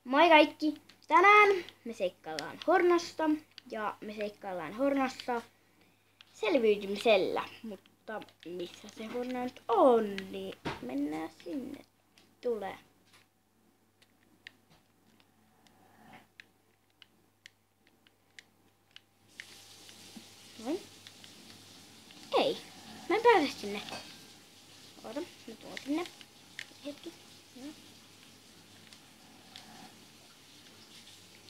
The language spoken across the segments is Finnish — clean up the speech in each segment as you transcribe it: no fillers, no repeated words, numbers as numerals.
Moi kaikki! Tänään me seikkaillaan Hornassa ja me seikkaillaan Hornassa selviytymisellä. Mutta missä se Horna nyt on, niin mennään sinne. Tulee. Noin. Ei, mä en pääse sinne. Oota, mä tuon sinne. Hetki. Noin.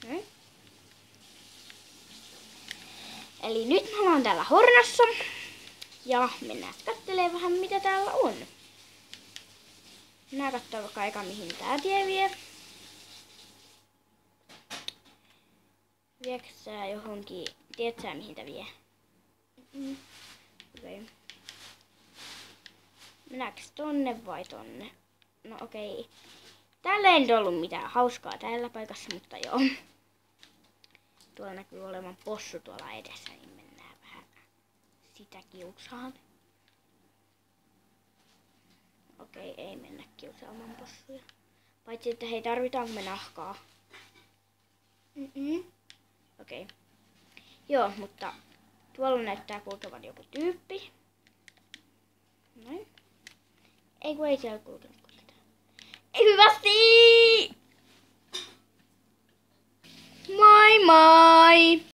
Noin. Eli nyt me ollaan täällä Hornassa. Ja mennään kattelemaan vähän mitä täällä on. Mennään kattoo vaikka eka mihin tää tie vie. Viekö sä johonkin, tiedät sä mihin tää vie? Okei. Mennäänkö tonne vai tonne? No okei. Täällä ei nyt ollut mitään hauskaa täällä paikassa, mutta joo. Tuolla näkyy olevan possu tuolla edessä, niin mennään vähän sitä kiusaan. Okei, ei mennä kiusaamaan possuja. Paitsi että hei, tarvitaanko me nahkaa? Okei. Joo, mutta tuolla näyttää kulkevan joku tyyppi. Noin. Ei kun ei siellä kulkenut ketään. Ei hyvästi! Moi moi!